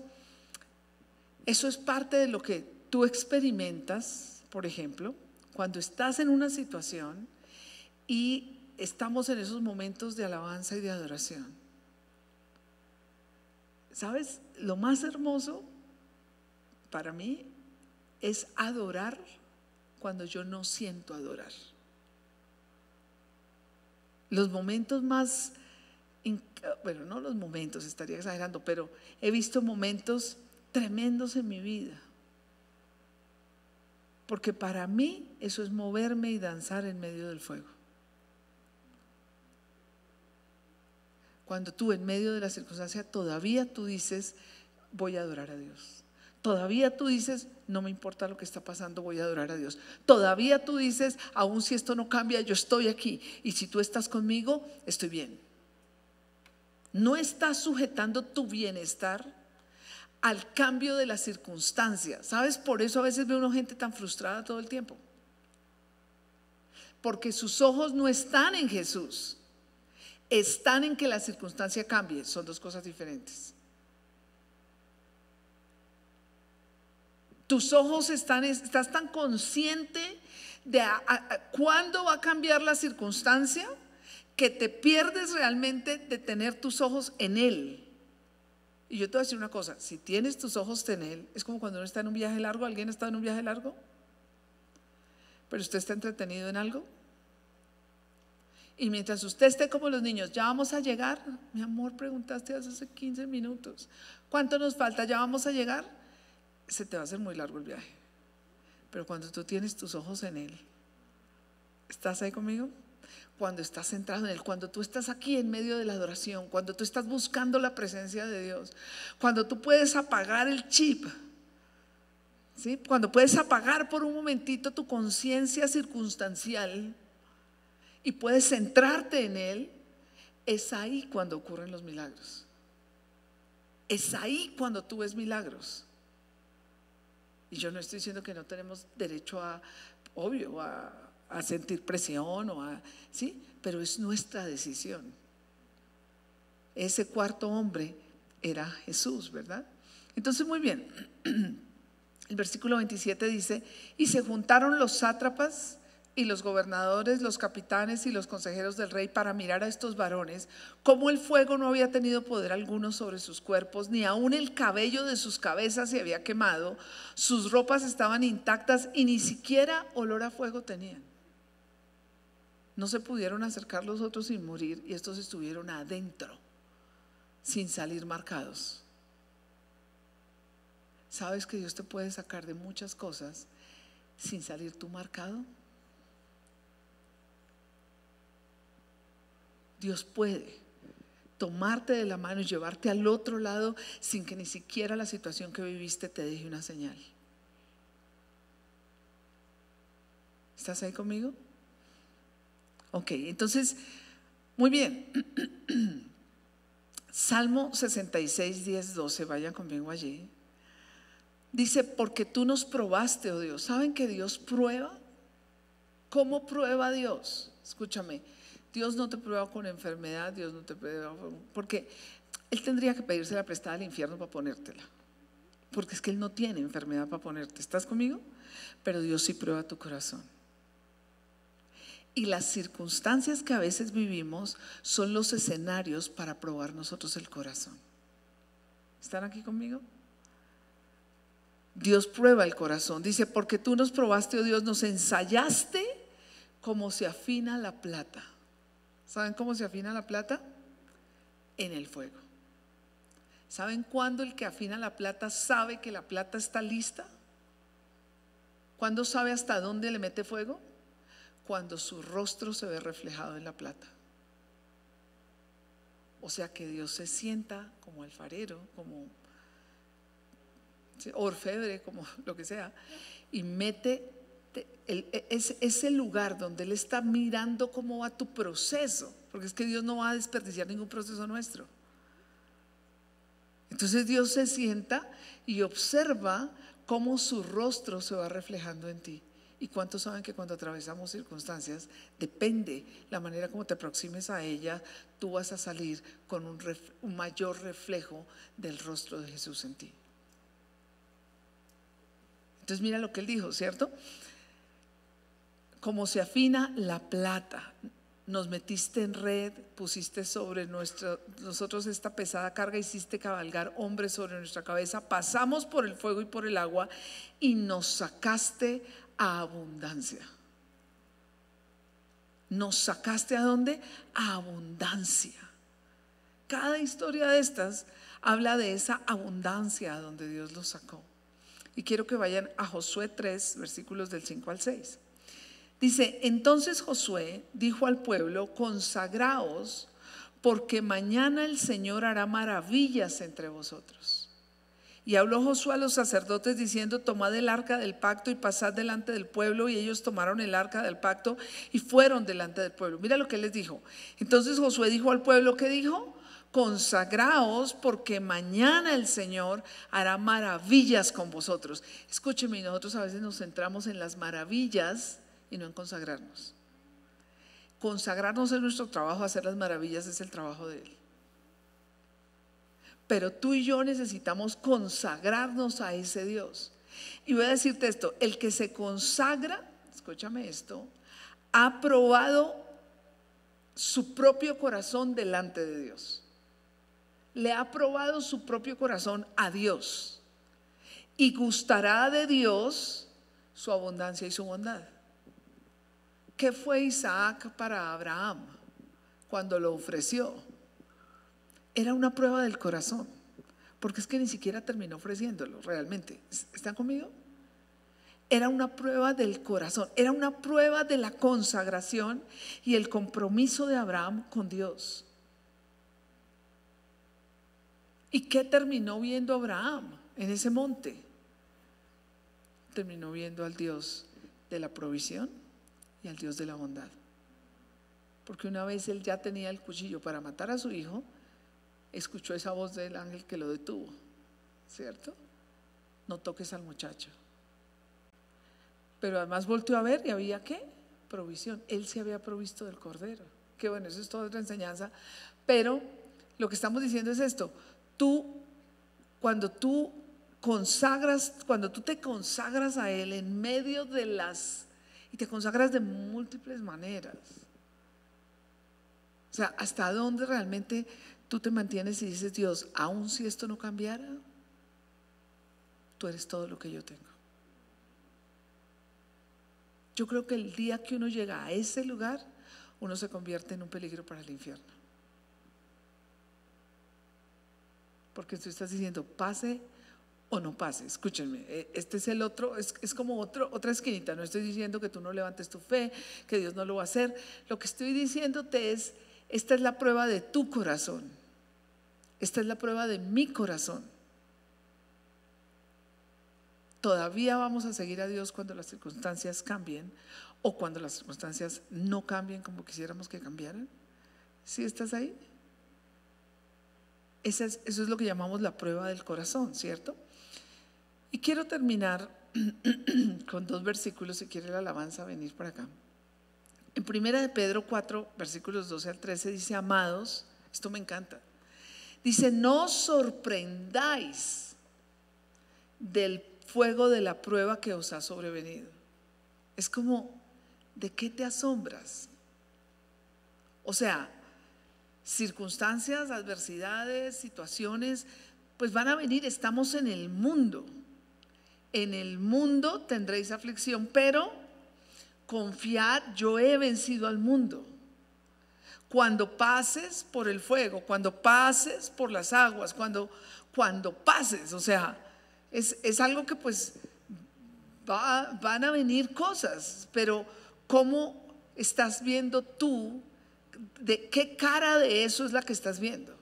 es parte de lo que tú experimentas, por ejemplo, cuando estás en una situación y estamos en esos momentos de alabanza y de adoración. ¿Sabes? Lo más hermoso para mí es adorar cuando yo no siento adorar. Los momentos más, bueno, no los momentos, estaría exagerando, pero he visto momentos tremendos en mi vida. Porque para mí eso es moverme y danzar en medio del fuego. Cuando tú en medio de la circunstancia todavía tú dices, voy a adorar a Dios. Todavía tú dices, no me importa lo que está pasando, voy a adorar a Dios. Todavía tú dices, aun si esto no cambia, yo estoy aquí. Y si tú estás conmigo, estoy bien. No estás sujetando tu bienestar al cambio de la circunstancia. ¿Sabes? Por eso a veces veo una gente tan frustrada todo el tiempo. Porque sus ojos no están en Jesús. Están en que la circunstancia cambie. Son dos cosas diferentes. Tus ojos estás tan consciente de cuándo va a cambiar la circunstancia que te pierdes realmente de tener tus ojos en Él. Y yo te voy a decir una cosa, si tienes tus ojos en Él, es como cuando uno está en un viaje largo. ¿Alguien está en un viaje largo? ¿Pero usted está entretenido en algo? Y mientras usted esté como los niños, ya vamos a llegar. Mi amor, preguntaste hace 15 minutos. ¿Cuánto nos falta? ¿Ya vamos a llegar? Se te va a hacer muy largo el viaje. Pero cuando tú tienes tus ojos en Él, ¿estás ahí conmigo? Cuando estás centrado en Él, cuando tú estás aquí en medio de la adoración, cuando tú estás buscando la presencia de Dios, cuando tú puedes apagar el chip, ¿sí? Cuando puedes apagar por un momentito tu conciencia circunstancial y puedes centrarte en Él, es ahí cuando ocurren los milagros. Es ahí cuando tú ves milagros. Y yo no estoy diciendo que no tenemos derecho a, obvio, a sentir presión ¿sí? Pero es nuestra decisión. Ese cuarto hombre era Jesús, ¿verdad? Entonces, muy bien. El versículo 27 dice: y se juntaron los sátrapas y los gobernadores, los capitanes y los consejeros del rey para mirar a estos varones, como el fuego no había tenido poder alguno sobre sus cuerpos, ni aun el cabello de sus cabezas se había quemado, sus ropas estaban intactas y ni siquiera olor a fuego tenían. No se pudieron acercar los otros sin morir, y estos estuvieron adentro sin salir marcados. ¿Sabes que Dios te puede sacar de muchas cosas sin salir tú marcado? Dios puede tomarte de la mano y llevarte al otro lado sin que ni siquiera la situación que viviste te deje una señal. ¿Estás ahí conmigo? Ok, entonces, muy bien. Salmo 66, 10, 12, vayan conmigo allí. Dice: porque tú nos probaste, oh Dios. ¿Saben que Dios prueba? ¿Cómo prueba Dios? Escúchame, Dios no te prueba con enfermedad, Dios no te prueba, porque Él tendría que pedirse la prestada al infierno para ponértela, porque es que Él no tiene enfermedad para ponerte. ¿Estás conmigo? Pero Dios sí prueba tu corazón. Y las circunstancias que a veces vivimos son los escenarios para probar nosotros el corazón. ¿Están aquí conmigo? Dios prueba el corazón. Dice: porque tú nos probaste, oh Dios, nos ensayaste como se afina la plata. ¿Saben cómo se afina la plata? En el fuego. ¿Saben cuándo el que afina la plata sabe que la plata está lista? ¿Cuándo sabe hasta dónde le mete fuego? Cuando su rostro se ve reflejado en la plata. O sea que Dios se sienta como alfarero, como orfebre, como lo que sea, y mete ese lugar donde Él está mirando cómo va tu proceso, porque es que Dios no va a desperdiciar ningún proceso nuestro. Entonces Dios se sienta y observa cómo su rostro se va reflejando en ti. ¿Y cuántos saben que cuando atravesamos circunstancias, depende la manera como te aproximes a ella, tú vas a salir con un mayor reflejo del rostro de Jesús en ti? Entonces mira lo que Él dijo, ¿cierto? Como se afina la plata, nos metiste en red, pusiste sobre nosotros esta pesada carga, hiciste cabalgar hombres sobre nuestra cabeza, pasamos por el fuego y por el agua y nos sacaste a abundancia. ¿Nos sacaste a dónde? A abundancia. Cada historia de estas habla de esa abundancia a donde Dios los sacó. Y quiero que vayan a Josué 3, versículos del 5 al 6. Dice: entonces Josué dijo al pueblo: consagraos, porque mañana el Señor hará maravillas entre vosotros. Y habló Josué a los sacerdotes diciendo: tomad el arca del pacto y pasad delante del pueblo. Y ellos tomaron el arca del pacto y fueron delante del pueblo. Mira lo que él les dijo. Entonces Josué dijo al pueblo, ¿qué dijo? Consagraos, porque mañana el Señor hará maravillas con vosotros. Escúcheme, nosotros a veces nos centramos en las maravillas y no en consagrarnos. Consagrarnos es nuestro trabajo, hacer las maravillas es el trabajo de Él. Pero tú y yo necesitamos consagrarnos a ese Dios. Y voy a decirte esto: el que se consagra, escúchame esto, ha probado su propio corazón delante de Dios. Le ha probado su propio corazón a Dios y gustará de Dios su abundancia y su bondad. ¿Qué fue Isaac para Abraham cuando lo ofreció? Era una prueba del corazón, porque es que ni siquiera terminó ofreciéndolo realmente. ¿Están conmigo? Era una prueba del corazón, era una prueba de la consagración y el compromiso de Abraham con Dios. ¿Y qué terminó viendo Abraham en ese monte? Terminó viendo al Dios de la provisión y al Dios de la bondad. Porque una vez él ya tenía el cuchillo para matar a su hijo, escuchó esa voz del ángel que lo detuvo, ¿cierto? No toques al muchacho. Pero además volteó a ver y había ¿qué? Provisión. Él se había provisto del cordero. Que bueno, eso es toda otra enseñanza. Pero lo que estamos diciendo es esto: cuando tú te consagras a Él en medio de y te consagras de múltiples maneras. O sea, ¿hasta dónde realmente tú te mantienes y dices, Dios, aun si esto no cambiara, tú eres todo lo que yo tengo? Yo creo que el día que uno llega a ese lugar, uno se convierte en un peligro para el infierno. Porque tú estás diciendo, pase o no pase. Escúchenme, este es el otro, es como otra esquinita. No estoy diciendo que tú no levantes tu fe, que Dios no lo va a hacer. Lo que estoy diciéndote es, esta es la prueba de tu corazón. Esta es la prueba de mi corazón. ¿Todavía vamos a seguir a Dios cuando las circunstancias cambien o cuando las circunstancias no cambien como quisiéramos que cambiaran? ¿Sí estás ahí? Eso es lo que llamamos la prueba del corazón, ¿cierto? Y quiero terminar con 2 versículos, si quiere la alabanza venir para acá. En 1 de Pedro 4, versículos 12 al 13 dice, amados, esto me encanta, dice, no os sorprendáis del fuego de la prueba que os ha sobrevenido. Es como, ¿de qué te asombras? O sea, circunstancias, adversidades, situaciones, pues van a venir. Estamos en el mundo. En el mundo tendréis aflicción, pero confiad, yo he vencido al mundo. Cuando pases por el fuego, cuando pases por las aguas, cuando pases, o sea, es algo que pues van a venir cosas, pero ¿cómo estás viendo tú? ¿De qué cara de eso es la que estás viendo?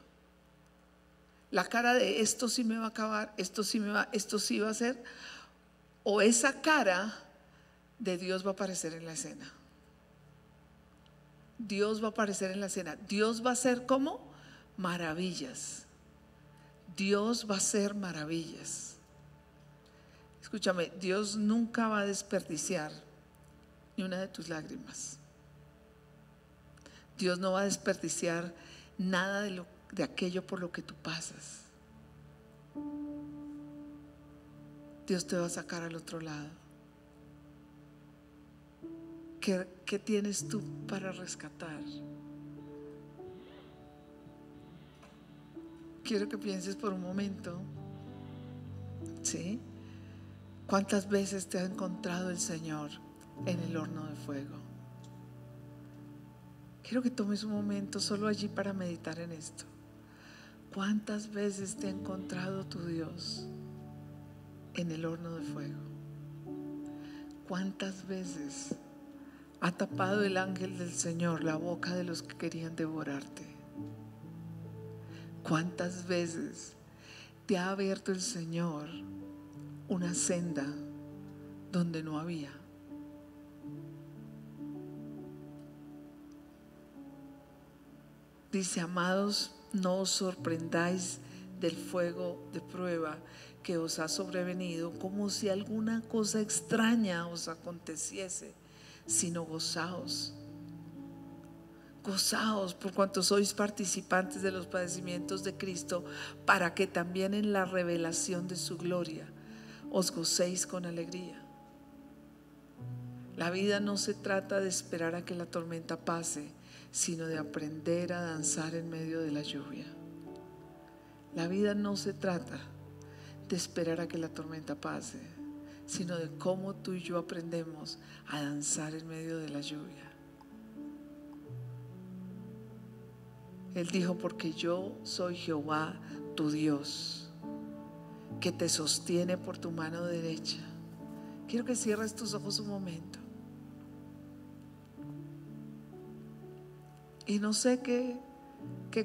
La cara de esto sí me va a acabar, esto sí va a ser, o esa cara de Dios va a aparecer en la escena. Dios va a aparecer en la escena. Dios va a hacer como maravillas. Dios va a hacer maravillas. Escúchame, Dios nunca va a desperdiciar ni una de tus lágrimas. Dios no va a desperdiciar nada de aquello por lo que tú pasas. Dios te va a sacar al otro lado. ¿Qué tienes tú para rescatar? Quiero que pienses por un momento, ¿sí? ¿Cuántas veces te ha encontrado el Señor en el horno de fuego? Quiero que tomes un momento solo allí para meditar en esto. ¿Cuántas veces te ha encontrado tu Dios en el horno de fuego? ¿Cuántas veces ha tapado el ángel del Señor la boca de los que querían devorarte? ¿Cuántas veces te ha abierto el Señor una senda donde no había? Dice, amados, no os sorprendáis del fuego de prueba que os ha sobrevenido, como si alguna cosa extraña os aconteciese, sino gozaos. Gozaos por cuanto sois participantes de los padecimientos de Cristo, para que también en la revelación de su gloria os gocéis con alegría. La vida no se trata de esperar a que la tormenta pase, sino de aprender a danzar en medio de la lluvia. La vida no se trata de esperar a que la tormenta pase, sino de cómo tú y yo aprendemos a danzar en medio de la lluvia. Él dijo, porque yo soy Jehová tu Dios, que te sostiene por tu mano derecha Quiero que cierres tus ojos un momento. Y no sé qué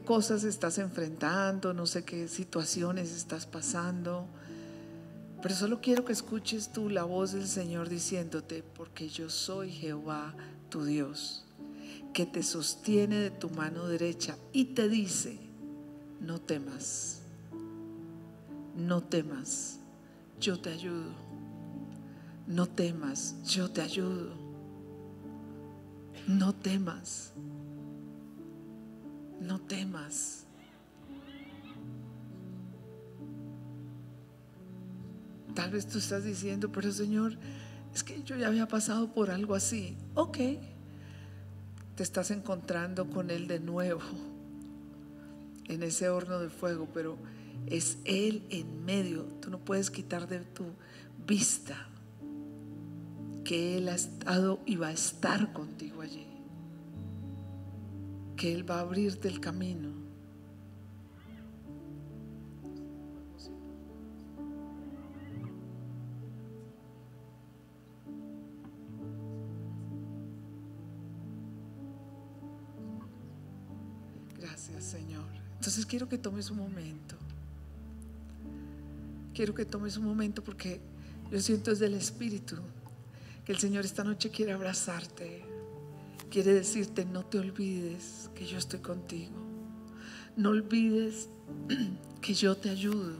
cosas estás enfrentando, no sé qué situaciones estás pasando, pero solo quiero que escuches tú la voz del Señor diciéndote: porque yo soy Jehová tu Dios, que te sostiene de tu mano derecha y te dice: no temas, no temas, yo te ayudo. No temas, yo te ayudo. No temas, no temas. Tal vez tú estás diciendo: pero Señor, es que yo ya había pasado por algo así. Ok, te estás encontrando con Él de nuevo en ese horno de fuego, pero es Él en medio. Tú no puedes quitar de tu vista que Él ha estado y va a estar contigo allí, que Él va a abrirte el camino. Gracias, Señor. Entonces quiero que tomes un momento. Quiero que tomes un momento, porque yo siento desde el Espíritu que el Señor esta noche quiere abrazarte. Quiere decirte: no te olvides que yo estoy contigo. No olvides que yo te ayudo.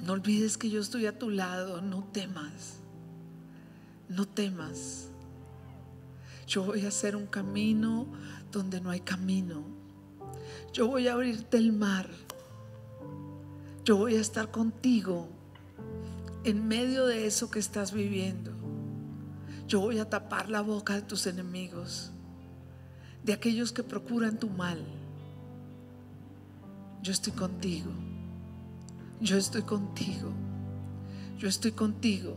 No olvides que yo estoy a tu lado. No temas. No temas. Yo voy a hacer un camino donde no hay camino. Yo voy a abrirte el mar. Yo voy a estar contigo en medio de eso que estás viviendo. Yo voy a tapar la boca de tus enemigos, de aquellos que procuran tu mal. Yo estoy contigo. Yo estoy contigo. Yo estoy contigo.